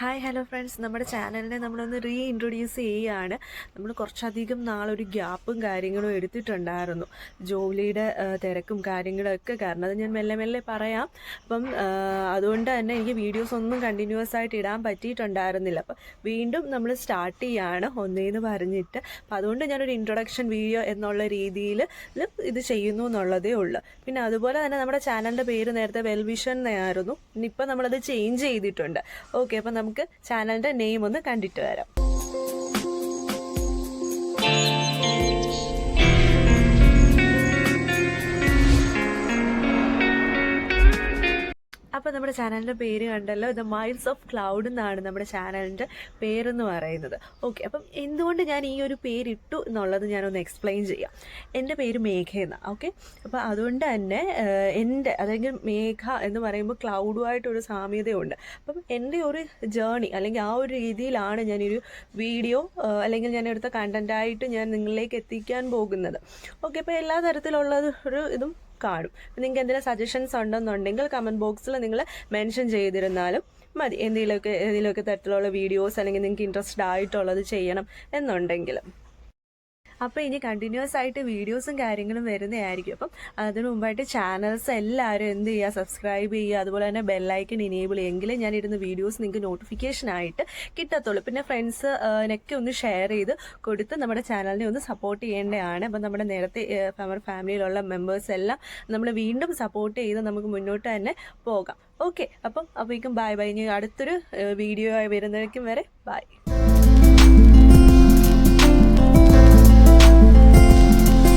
Hi hello friends, നമ്മുടെ ചാനലിനെ നമ്മളൊന്ന് ഇൻട്രൊഡ്യൂസ് ചെയ്യുകയാണ്. നമ്മൾ കുറച്ചധികം നാളൊരു ഗ്യാപ്പും കാര്യങ്ങളും എടുത്തിട്ടുണ്ടായിരുന്നു, ജോലിയുടെ തിരക്കും കാര്യങ്ങളും ഒക്കെ കാരണം. അത് ഞാൻ മെല്ലെ മെല്ലെ പറയാം. അപ്പം അതുകൊണ്ട് തന്നെ എനിക്ക് വീഡിയോസ് ഒന്നും കണ്ടിന്യൂസ് ആയിട്ട് ഇടാൻ പറ്റിയിട്ടുണ്ടായിരുന്നില്ല. അപ്പം വീണ്ടും നമ്മൾ സ്റ്റാർട്ട് ചെയ്യുകയാണ് ഒന്നേന്ന് പറഞ്ഞിട്ട്. അപ്പം അതുകൊണ്ട് ഞാനൊരു ഇൻട്രൊഡക്ഷൻ വീഡിയോ എന്നുള്ള രീതിയിൽ ഇത് ചെയ്യുന്നു എന്നുള്ളതേ ഉള്ളൂ. പിന്നെ അതുപോലെ തന്നെ നമ്മുടെ ചാനലിൻ്റെ പേര് നേരത്തെ വെൽവിഷൻ എന്നായിരുന്നു, ഇപ്പം നമ്മളത് ചേഞ്ച് ചെയ്തിട്ടുണ്ട്. ഓക്കെ, അപ്പം നമുക്ക് ചാനലിൻ്റെ നെയിം ഒന്ന് കണ്ടിട്ട് വരാം. അപ്പോൾ നമ്മുടെ ചാനലിൻ്റെ പേര് കണ്ടല്ലോ, ദ മൈൽസ് ഓഫ് ക്ലൗഡ് എന്നാണ് നമ്മുടെ ചാനലിൻ്റെ പേരെന്ന് പറയുന്നത്. ഓക്കെ, അപ്പം എന്തുകൊണ്ട് ഞാൻ ഈ ഒരു പേരിട്ടു എന്നുള്ളത് ഞാനൊന്ന് എക്സ്പ്ലെയിൻ ചെയ്യാം. എൻ്റെ പേര് മേഘ എന്നാണ്. ഓക്കെ, അപ്പോൾ അതുകൊണ്ട് തന്നെ എൻ്റെ അല്ലെങ്കിൽ മേഘ എന്ന് പറയുമ്പോൾ ക്ലൗഡുമായിട്ടൊരു സാമ്യതയുണ്ട്. അപ്പം എൻ്റെ ഒരു ജേണി അല്ലെങ്കിൽ ആ ഒരു രീതിയിലാണ് ഞാനൊരു വീഡിയോ അല്ലെങ്കിൽ ഞാൻ എടുത്ത കണ്ടൻറ്റായിട്ട് ഞാൻ നിങ്ങളിലേക്ക് എത്തിക്കാൻ പോകുന്നത്. ഓക്കെ, അപ്പോൾ എല്ലാ തരത്തിലുള്ള ഒരു ഇതും കാണും. നിങ്ങൾക്ക് എന്തെങ്കിലും സജഷൻസ് ഉണ്ടെന്നുണ്ടെങ്കിൽ കമൻറ്റ് ബോക്സിൽ നിങ്ങൾ മെൻഷൻ ചെയ്തിരുന്നാലും മതി. എന്തെങ്കിലുമൊക്കെ തരത്തിലുള്ള വീഡിയോസ് അല്ലെങ്കിൽ നിങ്ങൾക്ക് ഇൻട്രസ്റ്റഡ് ആയിട്ടുള്ളത് ചെയ്യണം എന്നുണ്ടെങ്കിൽ. അപ്പോൾ ഇനി കണ്ടിന്യൂസ് ആയിട്ട് വീഡിയോസും കാര്യങ്ങളും വരുന്നതായിരിക്കും. അപ്പം അതിനു മുമ്പായിട്ട് ചാനൽസ് എല്ലാവരും എന്ത് ചെയ്യുക, സബ്സ്ക്രൈബ് ചെയ്യുക, അതുപോലെ തന്നെ ബെല്ലൈക്കൺ ഇനേബിൾ ചെയ്യുമെങ്കിൽ ഞാനിരുന്ന വീഡിയോസ് നിങ്ങൾക്ക് നോട്ടിഫിക്കേഷനായിട്ട് കിട്ടത്തുള്ളൂ. പിന്നെ ഫ്രണ്ട്സിനൊക്കെ ഒന്ന് ഷെയർ ചെയ്ത് കൊടുത്ത് നമ്മുടെ ചാനലിനെ ഒന്ന് സപ്പോർട്ട് ചെയ്യേണ്ടതാണ്. അപ്പം നമ്മുടെ നേരത്തെ നമ്മുടെ ഫാമിലിയിലുള്ള മെമ്പേഴ്സ് എല്ലാം നമ്മൾ വീണ്ടും സപ്പോർട്ട് ചെയ്ത് നമുക്ക് മുന്നോട്ട് തന്നെ പോകാം. ഓക്കെ, അപ്പോഴേക്കും ബൈ ബൈ. ഇനി അടുത്തൊരു വീഡിയോ ആയി വരുന്നവരേക്കും വരെ ബൈ.